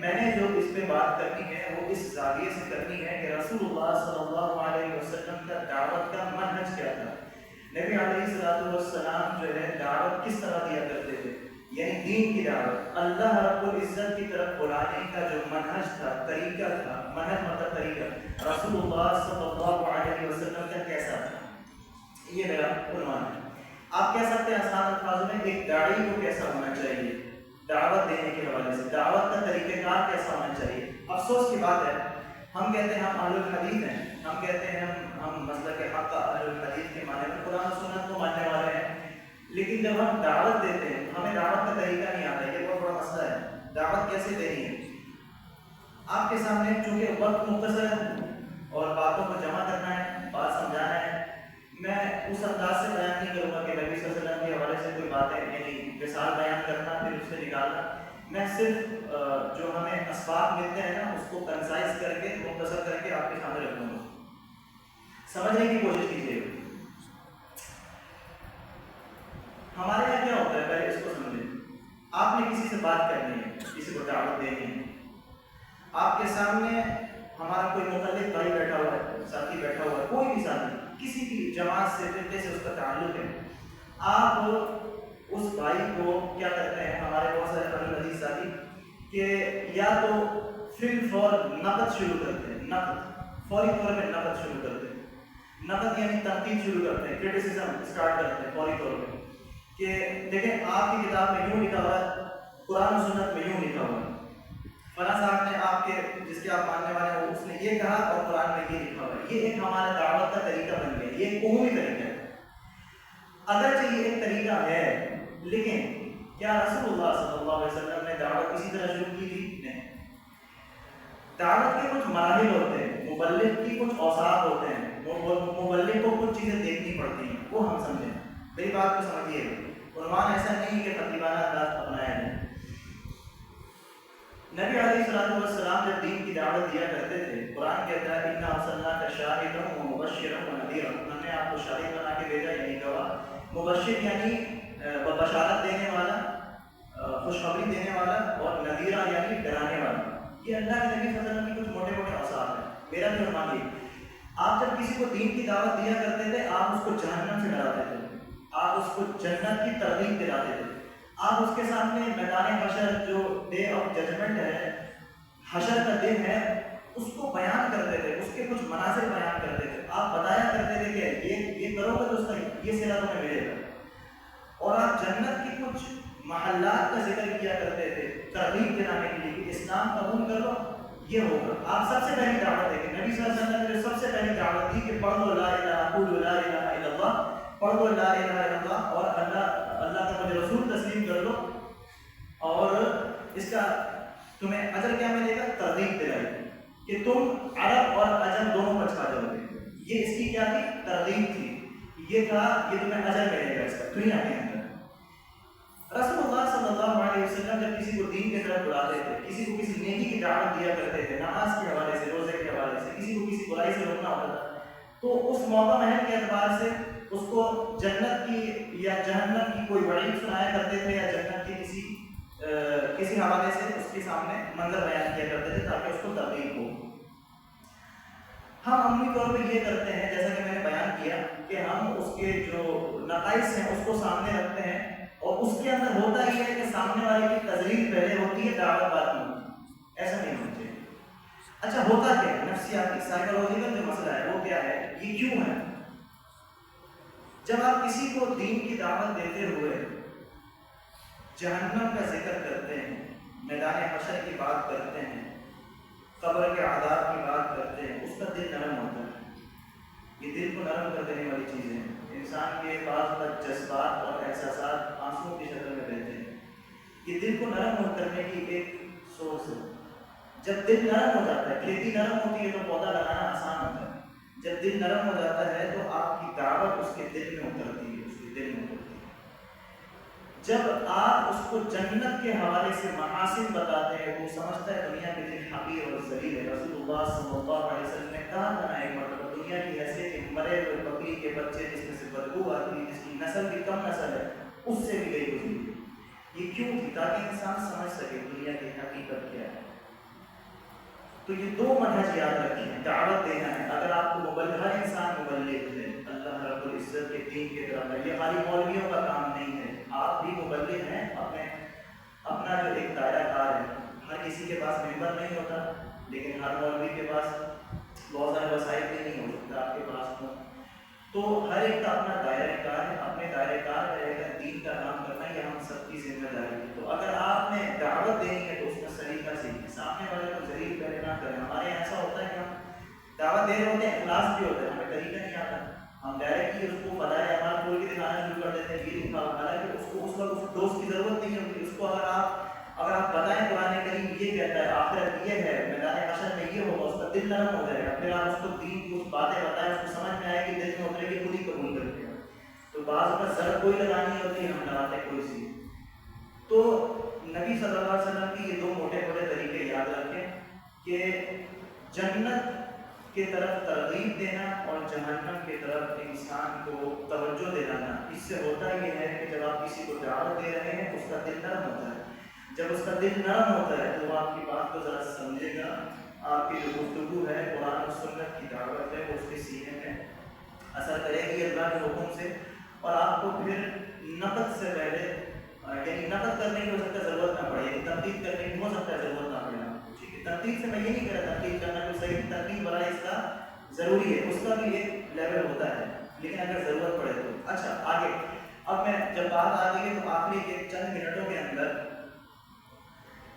میں نے جو اس پہ بات کرنی ہے وہ اس زاویے سے کرنی ہے کہ رسول اللہ صلی اللہ علیہ وسلم کا دعوت کا منہج کیا تھا. نبی علیہ السلام جو ہے دعوت کس طرح دیا کرتے تھے، یعنی دین کی دعوت، اللہ رب العزت کی طرف بلانے کا جو منہج تھا، طریقہ تھا، منہج مطلب طریقہ، رسول اللہ صلی اللہ علیہ وسلم کا کیسا تھا، یہ میرا عنوان ہے. آپ کہہ سکتے ہیں آسان الفاظ میں ایک داعی کو کیسا ہونا چاہیے دعوت دینے کے حوالے سے، دعوت کا طریقہ کار کیسا ہونا چاہیے. افسوس کی بات ہے، ہم کہتے ہیں ہم اہل الحدیث ہیں، ہم کہتے ہیں ہم مسلک حق اہل الحدیث کے معنی میں قرآن و سنت کو ماننے والے ہیں، لیکن جب ہم دعوت دیتے ہیں ہمیں دعوت کا طریقہ نہیں آتا. یہ بہت بڑا مسئلہ ہے، دعوت کیسے دینی ہے. آپ کے سامنے چونکہ وقت مختصر ہے اور باتوں کو جمع کرنا ہے، بات سمجھانا ہے، میں اس انداز سے بیان نہیں کروں گا کہ نبی صلی اللہ علیہ وسلم کے حوالے سے کوئی باتیں یعنی مثال بیان کرنا پھر اس سے نکالنا. میں صرف جو ہمیں اسباب ملتے ہیں نا اس کو کنسائز کر کے مختصر کر کے آپ کے سامنے رکھوں گا، سمجھنے کی کوشش کیجیے. ہمارے یہاں کیا ہوتا ہے، پہلے اس کو سمجھیں. آپ نے کسی سے بات کرنی ہے، کسی کو دعوت دینی ہے، آپ کے سامنے ہمارا کوئی مقلد بھائی بیٹھا ہوا ہے، ساتھی بیٹھا ہوا ہے، کوئی بھی ساتھی کسی بھی جماعت سے فرقے سے اس کا تعلق ہے. آپ اس بھائی کو کیا کرتے ہیں، ہمارے بہت سارے اہل حدیث ساتھی کہ یا تو فی الفور نقد شروع کرتے ہیں، نقد فوری طور پہ نقد شروع کرتے ہیں. نقد یعنی تنقید شروع کرتے ہیں، کرٹیسزم اسٹارٹ کرتے ہیں فوری طور پہ کہ دیکھیں آپ کی کتاب میں یوں لکھا ہوا ہے، قرآن و سنت میں یوں لکھا ہوا ہے، فلاں صاحب نے آپ کے جس کے آپ ماننے والے ہیں اس نے یہ کہا اور قرآن میں یہ لکھا ہوا ہے. یہ ایک ہمارا دعوت کا طریقہ بن گیا، یہ ایک عمومی طریقہ ہے. اگرچہ یہ ایک طریقہ ہے لیکن کیا رسول اللہ صلی اللہ علیہ وسلم نے دعوت اسی طرح شروع کی تھی؟ نہیں. دعوت کے کچھ مراحل ہوتے ہیں، مبلغ کی کچھ اوصاف ہوتے ہیں، مبلغ کو کچھ چیزیں دیکھنی پڑتی ہیں، وہ ہم سمجھیں. میری بات کو سمجھیے، عنوان ایسا نہیں کہ خطیبانہ انداز اپنایا جائے. نبی علیہ السلام جب دین کی دعوت دیا کرتے تھے، قرآن کہتا ہے اِنَّا أَرْسَلْنَاكَ شَاهِدًا وَمُبَشِّرًا وَنَذِيرًا، ہم نے آپ کو شاہد بنا کے بھیجا یعنی گواہ، مبشر یعنی بشارت دینے والا، خوشخبری دینے والا، اور نذیرہ یعنی ڈرانے والا. یہ اللہ کے نبی صلی اللہ علیہ وسلم کی کچھ موٹے موٹے اوصاف ہیں. میرا بھی عنوان یہ، آپ جب کسی کو دین کی دعوت دیا کرتے تھے آپ اس کو جہنم سے ڈراتے تھے، آپ اس کو جنت کی ترغیب دلاتے تھے. آپ اس کے سامنے میدان حشر جو ڈے آف ججمنٹ ہے، حشر کا دن ہے، اس کو بیان کرتے تھے، اس کے کچھ مناظر بیان کرتے تھے. آپ بتایا کرتے تھے کہ یہ کرو گے تو اس کا یہ صلہ تمہیں ملے گا. اور آپ جنت کی کچھ محلات کا ذکر کیا کرتے تھے ترغیب دلانے کے لیے کہ اسلام قبول کرو یہ ہوگا. آپ سب سے پہلی دعوت ہے کہ نبی صلی اللہ علیہ وسلم نے سب سے پہلی دعوت دی کہ پڑھ لو لا الہ قولوا لا الہ الا اللہ، پڑھ لو لا الہ الا اللہ اور اللہ کا مجھے رسول تسلیم کر لو اور اس کا تمہیں اجر کیا ملے گا، ترغیب دلائی کہ تم عرب اور عجم دونوں پر چھا جاؤ گے. یہ اس کی کیا تھی، ترغیب تھی. یہ کہا کہ تمہیں اجر ملے گا اس کا دنیا کے اندر. رسول اللہ صلی اللہ علیہ وسلم جب کسی کو دین کی طرف بلاتے تھے، کسی کو کسی نیکی کی دعوت دیا کرتے تھے، نماز کے حوالے سے، روزے کے حوالے سے، کسی کو کسی برائی سے روکنا ہوتا تھا، تو اس موقع محل کے اعتبار سے اس کو جنت کی یا جہنم کی کوئی وعید سنایا کرتے تھے یا جنت کی کسی حوالے سے اس کے سامنے منظر بیان کیا کرتے تھے تاکہ اس کو ترغیب ہو. ہم عمومی طور پہ یہ کرتے ہیں جیسا کہ میں نے بیان کیا کہ ہم اس کے جو نقائص ہیں اس کو سامنے رکھتے ہیں اور اس کے اندر ہوتا ہی ہے کہ سامنے والے کی تجرید پہلے ہوتی ہے، دعوت بعد میں ہوتی ہے. ایسا نہیں ہونا چاہیے. اچھا ہوتا کیا ہے، نفسیاتی سائیکولوجیکل جو مسئلہ ہے وہ کیا ہے، یہ کیوں ہے. جب آپ کسی کو دین کی دعوت دیتے ہوئے جہنم کا ذکر کرتے ہیں، میدان حشر کی بات کرتے ہیں، قبر کے عذاب کی بات کرتے ہیں، اس کا دل نرم ہوتا ہے. یہ دل کو نرم کر دینے والی چیزیں ہیں. انسان کے بعض جذبات اور احساسات آنسوؤں کی شکل میں رہتے ہیں. یہ دل کو نرم کرنے کی ایک سورس ہے. جب دل نرم ہو جاتا ہے، کھیتی نرم ہوتی ہے تو پودا لگانا آسان ہوتا ہے. جب دل نرم ہو جاتا ہے تو آپ کی دعوت اس کے دل میں اترتی ہے، اس کے دل میں اترتی ہے. جب آپ اس کو جنت کے حوالے سے محاسن بتاتے ہیں، وہ سمجھتا ہے دنیا کے دل حقیر اور ذلیل ہے. رسول اللہ صلی اللہ علیہ وسلم نے کہا تھا نا ایک مرتبہ، دنیا کی حیثیت ایک مرے ہوئے بکری کے بچے جس میں سے بدبو آتی ہے، جس کی نسل بھی کم نسل ہے، اس سے بھی گئی گزری. یہ کیوں تھی؟ تاکہ انسان سمجھ سکے دنیا کی حقیقت کیا ہے. تو یہ دو منہج یاد رکھیں، دعوت دینا ہے. اگر آپ کو ہر انسان مبلغ ہے اللہ رب العزت کے دین کی طرف. یہ خالی مولویوں کا کام نہیں ہے، آپ بھی مبلغ ہیں. اپنا جو ایک دائرہ کار ہے. ہر کسی کے پاس ممبر نہیں ہوتا، لیکن ہر مولوی کے پاس بہت سارے وسائل بھی نہیں ہو سکتا آپ کے پاس ہو. تو ہر ایک کا اپنا دائرہ کار ہے، اپنے دائرہ کار میں رہ کر دین کا کام کرنا یہ ہم سب کی ذمہ داری ہے. تو اگر آپ نے دعوت دینی ہے تو اس کا سلیقہ سیکھیں، سامنے والے کو ذلیل پہلے نہ کریں. ہمارے یہاں ایسا ہوتا ہے کہ ہم دعوت دے رہے ہوتے ہیں، اخلاص بھی ہوتا ہے، ہمیں طریقہ نہیں آتا، ہم ڈائریکٹلی اس کو فضائل اعمال کھول کے دکھانا شروع کر دیتے ہیں. یہ لکھا ہوا، حالانکہ اس کو اس وقت اس دوست کی ضرورت نہیں ہوتی. اس کو اگر آپ بتائیں قرآن کریم یہ کہتا ہے، آخرت یہ ہے، میدان حشر میں یہ ہوگا، اس کا دل نرم ہو جائے گا. پھر آپ اس کو دین کی کچھ باتیں بتائیں، اس کو سمجھ میں آئے کہ دل میں اترے کہ خود ہی قبول کرتے ہیں. تو بعض کا ضرب کوئی لگانی ہوتی ہے، ہم لگاتے کوئی سی. تو نبی صلی اللہ علیہ وسلم کی یہ دو موٹے موٹے طریقے یاد رکھیں کہ جنت کی طرف ترغیب دینا اور جہنم کی طرف انسان کو توجہ دلانا. اس سے ہوتا یہ ہے کہ جب آپ کسی کو دعوت دے رہے ہیں اس کا دل نرم ہوتا ہے. جب اس کا دل نرم ہوتا ہے تو وہ آپ کی بات کو ذرا سمجھے گا. آپ کی جو گفتگو ہے، قرآن و سنت کی دعوت ہے، وہ اس کے سینے میں اثر کرے گی اللہ کے حکم سے. اور آپ کو پھر نقد سے پہلے، یعنی نقد کرنے کی ہو سکتا ہے ضرورت نہ پڑے، یعنی تنقید کرنے کی ہو سکتا ہے ضرورت نہ پڑے. ٹھیک ہے، تنقید سے میں یہ نہیں کہہ رہا تنقید کرنا کوئی صحیح، تنقید بڑا اس کا ضروری ہے، اس کا بھی ایک لیول ہوتا ہے، لیکن اگر ضرورت پڑے تو. اچھا آگے، اب میں جب بات آ گئی تو آخری ایک چند منٹوں کے اندر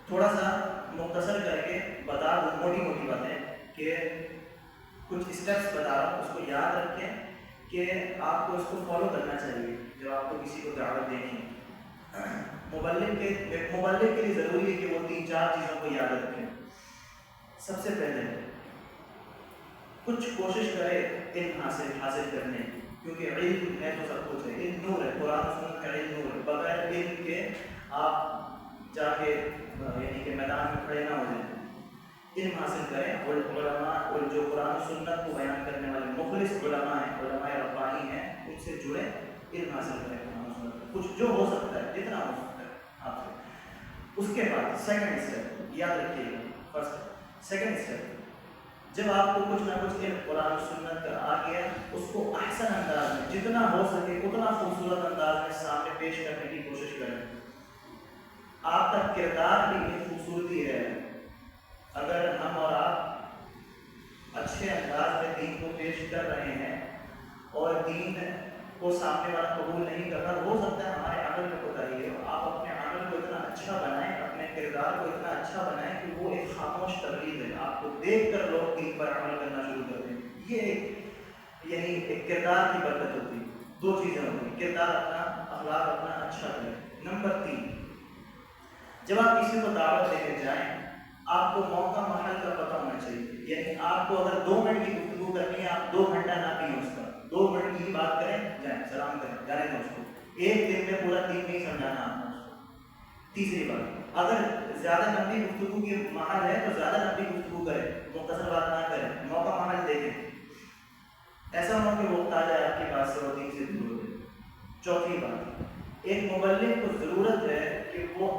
تھوڑا سا مختصر کر کے بتا دوں موٹی موٹی باتیں کہ کچھ اسٹیپس بتا رہا ہوں، اس کو یاد رکھیں کہ آپ کو اس کو فالو کرنا چاہیے جب آپ کو کسی کو دعوت دینی ہے. مبلغ کے لیے ضروری ہے کہ وہ 3-4 چیزوں کو یاد رکھیں. سب سے پہلے کچھ کوشش کرے علم حاصل کرنے کی، کیونکہ علم ہے تو سب کچھ ہے. علم نور ہے، قرآن و سنت کا علم نور ہے. بغیر علم کے آپ جا کے یعنی کہ میدان میں کھڑے نہ ہو جائیں. علم حاصل کریں. اور علماء اور جو قرآن و سنت کو بیان کرنے والے مخلص علماء ہیں، علماء ربانی ہیں، ان سے جڑے، علم حاصل کریں قرآن و سنت کچھ جو ہو سکتا ہے، جتنا ہو سکتا ہے آپ سے. اس کے بعد سیکنڈ اسٹیپ یاد رکھیے گا. فرسٹ سیکنڈ اسٹیپ، جب آپ کو کچھ نہ کچھ علم قرآن و سنت کا آ گیا، اس کو احسن انداز میں جتنا ہو سکے اتنا خوبصورت انداز میں سامنے پیش کرنے کی کوشش کریں. آپ کا کردار بھی ایک خوبصورتی ہے. اگر ہم اور آپ اچھے انداز میں دین کو پیش کر رہے ہیں اور دین کو سامنے والا قبول نہیں کر رہا، ہو سکتا ہے ہمارے عمل میں کوتاہی ہے. آپ اپنے عمل کو اتنا اچھا بنائیں، اپنے کردار کو اتنا اچھا بنائیں کہ وہ ایک خاموش تقلید ہے. آپ کو دیکھ کر لوگ دین پر عمل کرنا شروع کر دیں. یہ یعنی ایک کردار کی برکت ہوتی ہے. 2 چیزیں ہوتی ہیں، کردار اپنا، اخلاق اپنا اچھا کریں. نمبر 3، جب آپ کسی کو دعوت دے کے جائیں، آپ کو موقع محل کا پتہ ہونا چاہیے. یعنی آپ کو اگر 2 منٹ کی گفتگو کرنی ہے، آپ 2 گھنٹہ نہ پئیں اس کا. 2 منٹ کی بات کریں، جائیں سلام کریں، جانے دیں اس کو. ایک دن میں پورا دین نہیں سمجھانا آپ کو. تیسری بات، اگر زیادہ لمبی گفتگو کی محل ہے تو زیادہ لمبی گفتگو کریں، مختصر بات نہ کریں، موقع محل دیکھیں. ایسا نہ ہو کہ وقت آ جائے آپ کے پاس سے اور دین سے دور ہو جائے. چوتھی بات، ایک مبلغ کو ضرورت ہے کہ وہ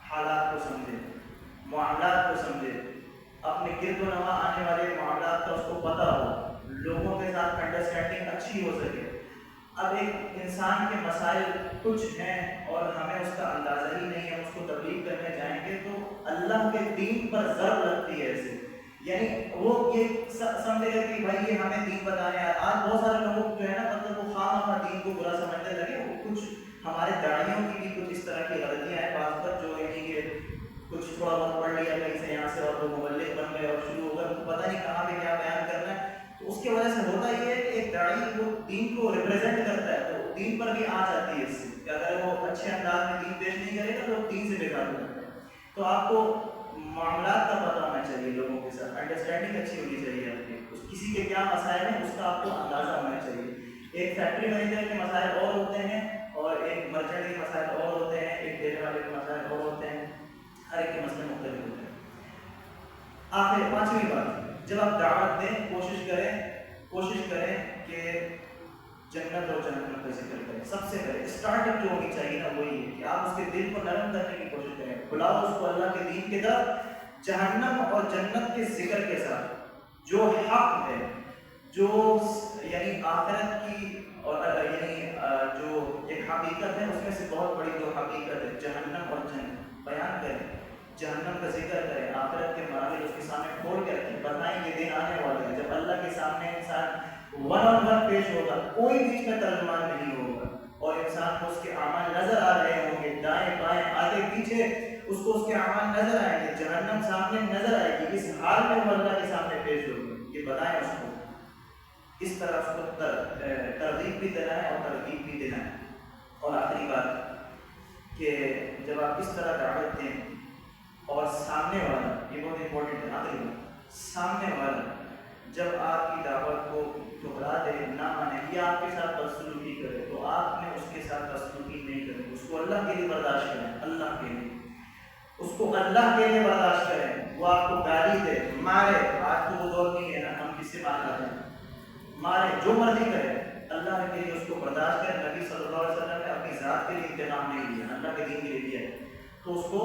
حالات کو سمجھے، معاملات کو سمجھے، اپنے گرد و نواح آنے والے معاملات کا اس کو پتہ ہو، لوگوں کے ساتھ انڈرسٹینڈنگ اچھی ہو سکے. اب ایک انسان کے مسائل کچھ ہیں اور ہمیں اس کا اندازہ ہی نہیں ہے، اس کو تبلیغ کرنے جائیں گے تو اللہ کے دین پر ضرب لگتی ہے اسے. یعنی وہ یہ سمجھے گا کہ بھائی یہ ہمیں دین بتانے آئے. آج بہت سارے لوگ جو ہے نا، مطلب وہ خواہ دین کو برا سمجھنے لگے. وہ کچھ ہمارے داڑیوں کی بھی کچھ اس طرح کی غلطیاں ہیں بعض پر، جو یعنی کہ کچھ تھوڑا بہت پڑھ لیا کہیں سے یہاں سے اور وہ مبلغ بن گئے اور شروع ہو گئے، پتہ نہیں کہاں پہ کیا بیان کرنا ہے. تو اس کی وجہ سے ہوتا یہ ہے کہ ایک داڑھی وہ دین کو ریپرزینٹ کرتا ہے تو دین پر بھی آ جاتی ہے اس سے کہ اگر وہ اچھے انداز میں دین پیش نہیں کرے گا تو دین سے بیکار ہو جاتا ہے. تو آپ کو معاملات کا پتہ ہونا چاہیے، لوگوں کے ساتھ انڈرسٹینڈنگ اچھی ہونی چاہیے آپ کی. کسی کے کیا مسائل ہیں اس کا آپ کو اندازہ ہونا چاہیے. ایک فیکٹری مینیجر کے مسائل اور ہوتے ہیں اور ایک مرچنٹ کے مسائل اور ہوتے ہیں، ایک ڈیرے والے کے مسائل اور ہوتے ہیں. ہر ایک کے مسئلے مختلف ہوتے ہیں. آخر 5ویں بات، جب آپ دعوت دیں کوشش کریں کہ جنت اور جہنم کا ذکر کریں. سب سے پہلے اسٹارٹنگ جو ہونی چاہیے نا وہی ہے کہ آپ اس کے دل کو نرم کرنے کی کوشش کریں. بلاؤ اس کو اللہ کے دین کی طرف، جہنم اور جنت کے ذکر کے ساتھ جو حق ہے، جو یعنی آخرت کی اور یعنی جو ایک حقیقت ہے، اس میں سے بہت بڑی جو حقیقت ہے جہنم اور جنت بیان کریں، جہنم کا ذکر کریں، آخرت کے مراحل اس کے سامنے کھول کے رکھیں، بتائیں یہ دن آنے والا ہے جب اللہ کے سامنے انسان ون آن ون پیش ہوگا، کوئی بیچ میں ترجمان نہیں ہوگا، اور انسان کو اس کے اعمال نظر آ رہے ہوں گے، دائیں بائیں آگے پیچھے اس کو اس کے اعمال نظر آئیں گے، جہنم سامنے نظر آئے گی، اس حال میں وہ اللہ کے سامنے پیش ہوگی، یہ بتائیں اس کو، اس طرح اس کو ترغیب بھی دینا ہے اور ترغیب بھی دینا ہے۔ اور آخری بات کہ جب آپ اس طرح دعوت دیں اور سامنے والا، یہ بہت امپورٹنٹ ہے، آخری بات، سامنے والا جب آپ کی دعوت کو ٹھکرا دے، نہ مانے یا آپ کے ساتھ بدسلوکی کرے، تو آپ نے اس کے ساتھ بدسلوکی نہیں کرنی، اس کو اللہ کے لیے برداشت کریں، اللہ کے لیے، اس کو اللہ کے لیے برداشت کریں، وہ آپ کو گالی دے، مارے، آج تو وہ دور نہیں ہے نا ہم کس سے مار کھاتے ہیں، مارے، جو مرضی کرے، اللہ کے لیے اس کو برداشت کریں۔ نبی صلی اللہ علیہ وسلم نے اپنی ذات کے لیے انتقام نہیں لیا، اللہ کے دین کے لیے دیا ہے، تو اس کو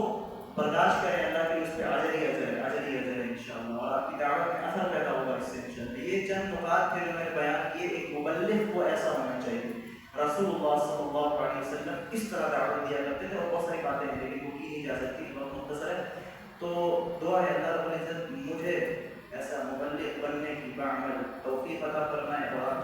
برداشت کریں، اللہ کے لیے اس پہ اجر ہی اجر ہے، اجر ہی اجر ہے انشاءاللہ، اور آپ کی دعوت میں اثر پیدا ہوگا اس سے انشاءاللہ۔ یہ چند نکات تھے جو میں نے بیان کیے، ایک مبلغ کو ایسا ہونا چاہیے، رسول اللہ صلی اللہ علیہ وسلم اس طرح دعوت دیا کرتے تھے، اور بہت ساری باتیں ہیں لیکن وہ کی نہیں جا سکتی، بہت مختصر ہے، تو دعا ہے اللہ رب العزت مجھے ایسا مبلغ بننے کی بعمل توفیق عطا فرمائے، اور